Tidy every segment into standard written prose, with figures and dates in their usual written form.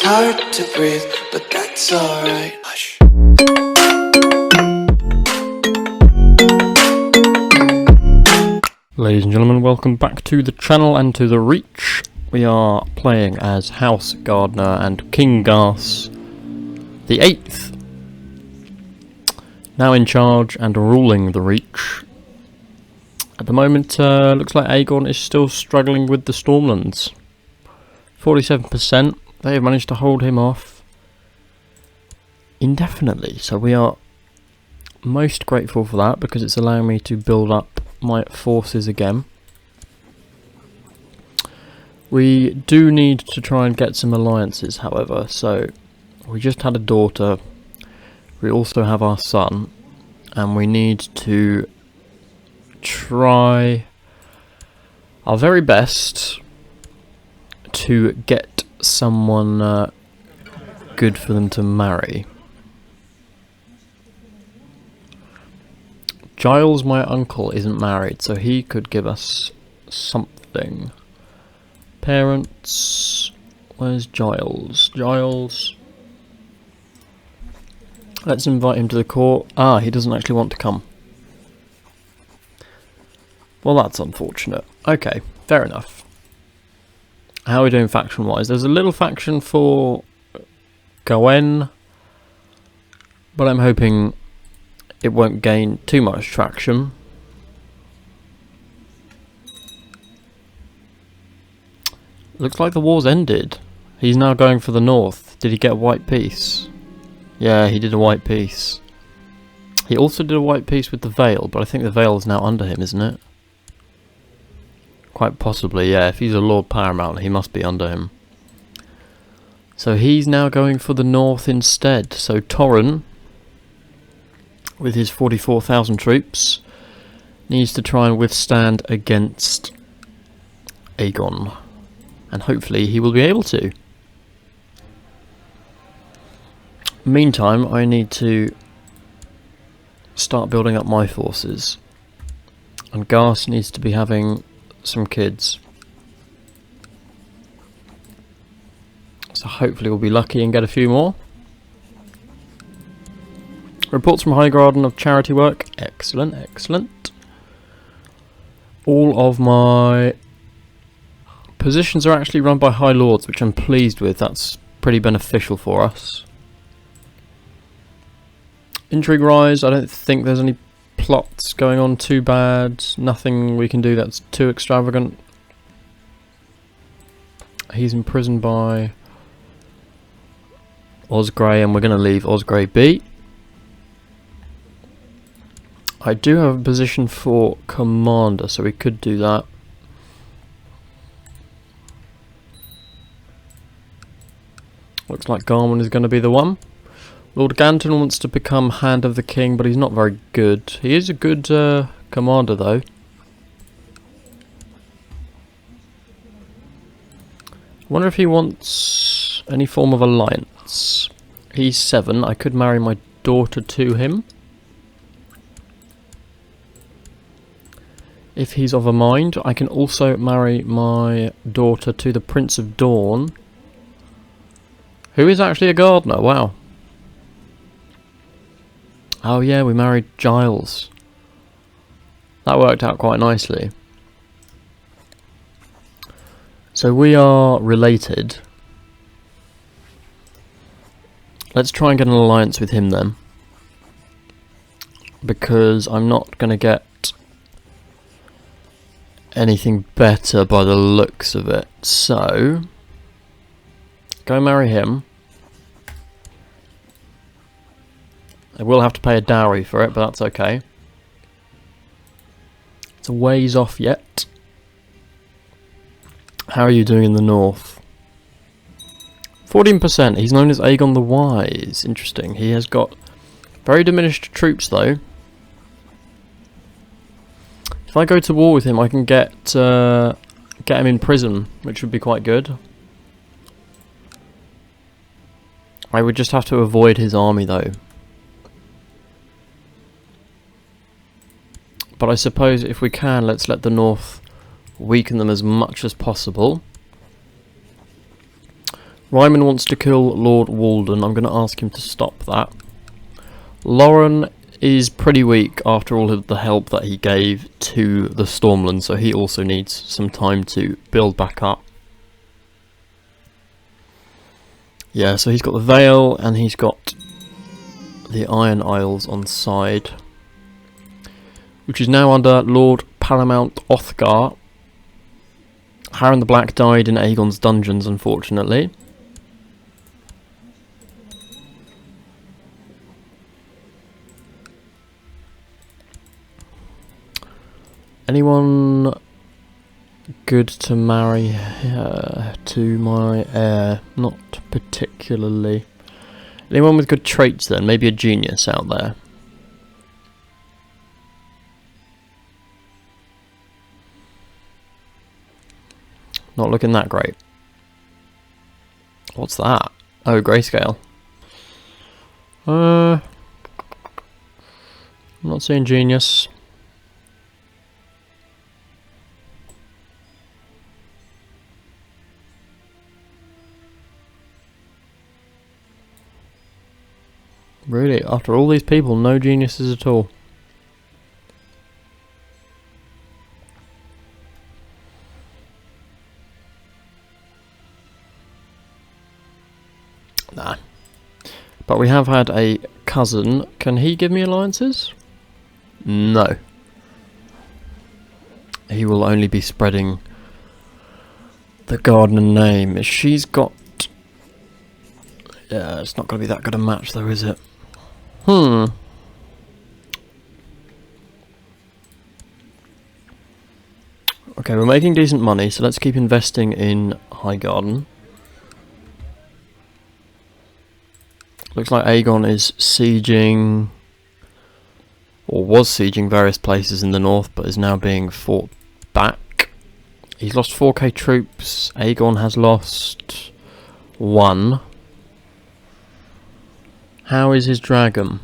It's hard to breathe, but that's alright. Hush. Ladies and gentlemen, welcome back to the channel and to the Reach. We are playing as House Gardener and King Garth the 8th. Now in charge and ruling the Reach. At the moment, looks like Aegon is still struggling with the Stormlands. 47%. They have managed to hold him off indefinitely. So we are most grateful for that, because it's allowing me to build up my forces again. We do need to try and get some alliances, however. So we just had a daughter. We also have our son. And we need to try our very best to get someone good for them to marry. Giles, my uncle, isn't married, so he could give us something. Parents, where's Giles? Giles. Let's invite him to the court. Ah, he doesn't actually want to come. Well, that's unfortunate. Okay, fair enough. How are we doing faction-wise? There's a little faction for Gawain, but I'm hoping it won't gain too much traction. Looks like the war's ended. He's now going for the north. Did he get a white peace? Yeah, he did a white peace. He also did a white peace with the Vale, but I think the Vale is now under him, isn't it? Quite possibly, yeah. If he's a Lord Paramount, he must be under him. So he's now going for the north instead. So Torren, with his 44,000 troops, needs to try and withstand against Aegon. And hopefully he will be able to. Meantime, I need to start building up my forces. And Garth needs to be having some kids. So hopefully we'll be lucky and get a few more. Reports from Highgarden of charity work. Excellent, excellent. All of my positions are actually run by High Lords, which I'm pleased with. That's pretty beneficial for us. Intrigue rise. I don't think there's any plots going on too bad. Nothing we can do that's too extravagant. He's imprisoned by Osgrey, and we're going to leave Osgrey be. I do have a position for commander, so we could do that. Looks like Garmon is going to be the one. Lord Ganton wants to become Hand of the King, but he's not very good. He is a good commander, though. I wonder if he wants any form of alliance. He's 7. I could marry my daughter to him. If he's of a mind, I can also marry my daughter to the Prince of Dorne, who is actually a gardener. Wow. Oh yeah, we married Giles. That worked out quite nicely. So we are related. Let's try and get an alliance with him then, because I'm not going to get anything better by the looks of it. So go marry him. I will have to pay a dowry for it, but that's okay. It's a ways off yet. How are you doing in the north? 14%. He's known as Aegon the Wise. Interesting. He has got very diminished troops, though. If I go to war with him, I can get him in prison, which would be quite good. I would just have to avoid his army, though. But I suppose if we can, let's let the North weaken them as much as possible. Ryman wants to kill Lord Walden. I'm going to ask him to stop that. Loren is pretty weak after all of the help that he gave to the Stormlands, so he also needs some time to build back up. Yeah, so he's got the Vale and he's got the Iron Isles on side, which is now under Lord Paramount Othgar. Harren the Black died in Aegon's dungeons, unfortunately. Anyone good to marry to my heir? Not particularly. Anyone with good traits then? Maybe a genius out there. Not looking that great. What's that? Oh, grayscale. I'm not seeing genius. Really, after all these people, no geniuses at all. Nah. But we have had a cousin. Can he give me alliances? No. He will only be spreading the garden name. She's got... Yeah, it's not going to be that good a match though, is it? Okay, we're making decent money, so let's keep investing in Highgarden. Looks like Aegon is sieging, or was sieging various places in the north, but is now being fought back. He's lost 4k troops. Aegon has lost 1. How is his dragon?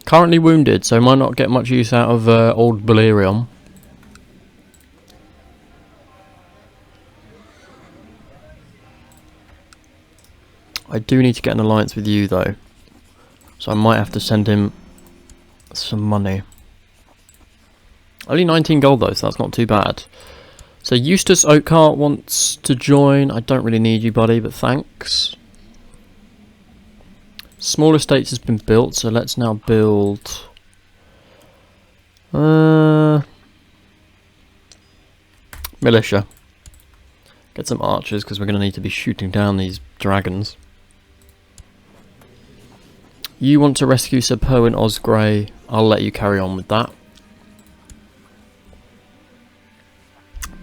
Currently wounded, so might not get much use out of old Balerion. I do need to get an alliance with you though, so I might have to send him some money. Only 19 gold though, so that's not too bad. So Eustace Oakhart wants to join. I don't really need you, buddy, but thanks. Small estates has been built, so let's now build... militia. Get some archers, because we're going to need to be shooting down these dragons. You want to rescue Sir Perwyn Osgrey. I'll let you carry on with that.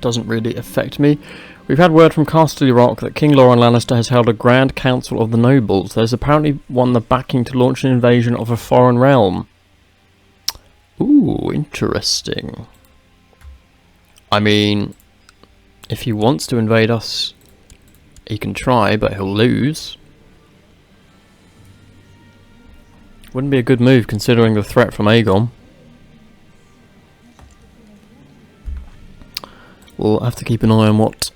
Doesn't really affect me. We've had word from Castle Rock that King Loren Lannister has held a grand council of the nobles. There's apparently won the backing to launch an invasion of a foreign realm. Ooh, interesting. I mean, if he wants to invade us, he can try, but he'll lose. Wouldn't be a good move considering the threat from Aegon. We'll have to keep an eye on what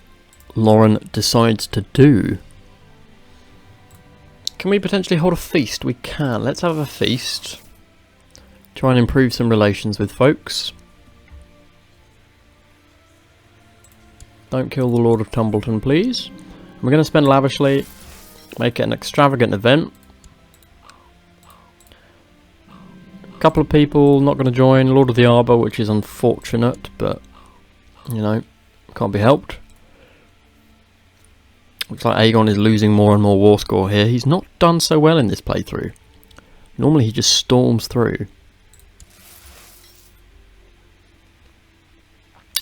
Loren decides to do. Can we potentially hold a feast? We can. Let's have a feast. Try and improve some relations with folks. Don't kill the Lord of Tumbleton, please. We're going to spend lavishly. Make it an extravagant event. A couple of people not going to join. Lord of the Arbor, which is unfortunate, but, you know, can't be helped. Looks like Aegon is losing more and more war score here. He's not done so well in this playthrough. Normally he just storms through.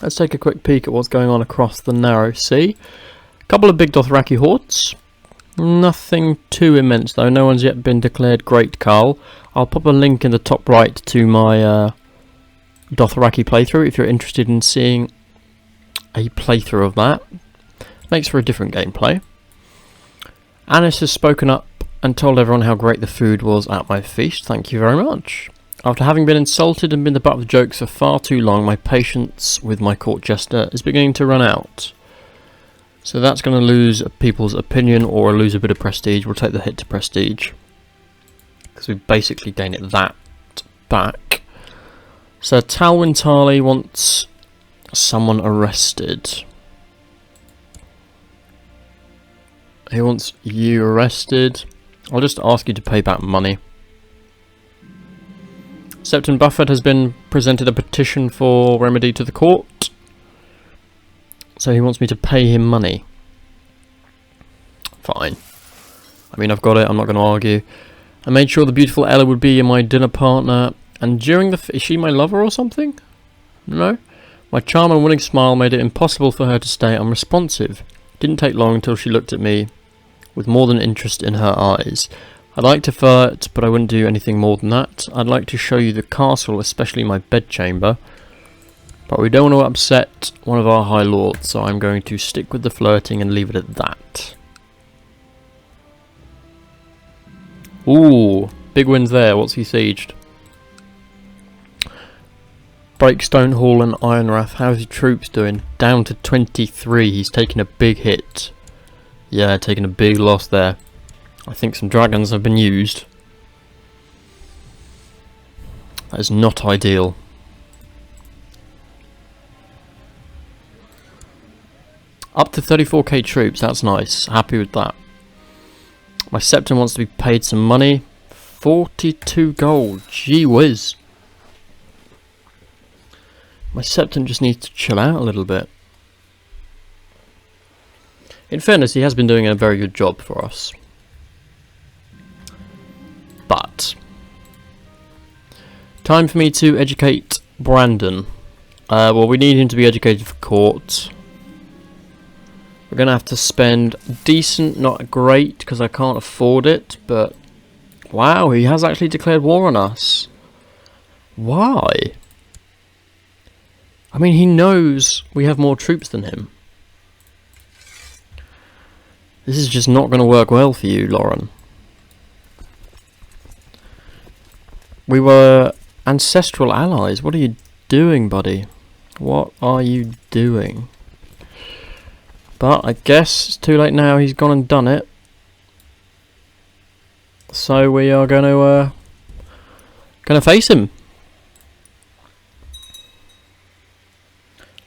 Let's take a quick peek at what's going on across the narrow sea. A couple of big Dothraki hordes. Nothing too immense though. No one's yet been declared Great Carl. I'll pop a link in the top right to my Dothraki playthrough if you're interested in seeing a playthrough of that. Makes for a different gameplay. Anis has spoken up and told everyone how great the food was at my feast. Thank you very much. After having been insulted and been the butt of jokes for far too long, my patience with my court jester is beginning to run out. So that's going to lose people's opinion or lose a bit of prestige. We'll take the hit to prestige, because we basically gain it that back. So Talwyn Tarly wants someone arrested. He wants you arrested. I'll just ask you to pay back money. Septon Buffett has been presented a petition for remedy to the court. So he wants me to pay him money. Fine. I mean, I've got it, I'm not going to argue. I made sure the beautiful Ella would be my dinner partner. And during the... Is she my lover or something? No? My charm and winning smile made it impossible for her to stay unresponsive. It didn't take long until she looked at me with more than interest in her eyes. I'd like to flirt, but I wouldn't do anything more than that. I'd like to show you the castle, especially my bedchamber. But we don't want to upset one of our high lords, so I'm going to stick with the flirting and leave it at that. Ooh, big wins there. What's he sieged? Breakstone Hall and Ironrath. How's his troops doing? Down to 23. He's taking a big hit. Yeah, taking a big loss there. I think some dragons have been used. That is not ideal. Up to 34k troops, that's nice. Happy with that. My Septon wants to be paid some money. 42 gold, gee whiz. My Septon just needs to chill out a little bit. In fairness, he has been doing a very good job for us. But time for me to educate Brandon. Well, we need him to be educated for court. We're going to have to spend decent, not great, because I can't afford it, but wow, he has actually declared war on us. Why? I mean, he knows we have more troops than him. This is just not going to work well for you, Loren. We were ancestral allies. What are you doing, buddy? What are you doing? But I guess it's too late now. He's gone and done it. So we are going to face him.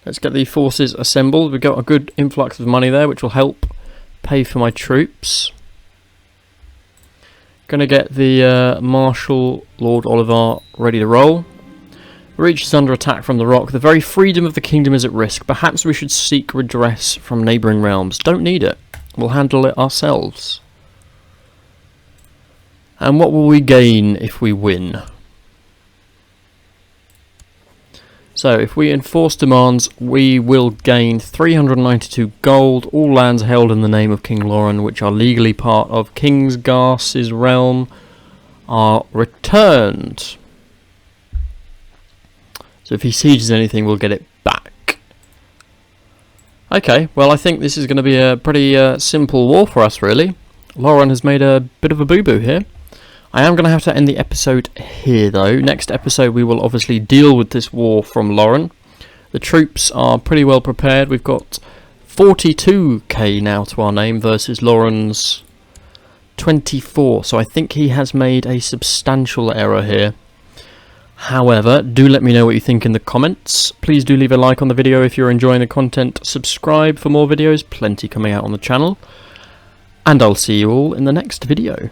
Let's get the forces assembled. We've got a good influx of money there, which will help pay for my troops. Gonna get the Marshal Lord Oliver ready to roll. Reach is under attack from the rock. The very freedom of the kingdom is at risk. Perhaps we should seek redress from neighbouring realms. Don't need it. We'll handle it ourselves. And what will we gain if we win? So, if we enforce demands, we will gain 392 gold. All lands held in the name of King Loren, which are legally part of Kingsgarth's realm, are returned. So if he sieges anything, we'll get it back. Okay, well I think this is going to be a pretty simple war for us, really. Loren has made a bit of a boo-boo here. I am going to have to end the episode here, though. Next episode, we will obviously deal with this war from Loren. The troops are pretty well prepared. We've got 42k now to our name versus Loren's 24. So I think he has made a substantial error here. However, do let me know what you think in the comments. Please do leave a like on the video if you're enjoying the content. Subscribe for more videos, plenty coming out on the channel. And I'll see you all in the next video.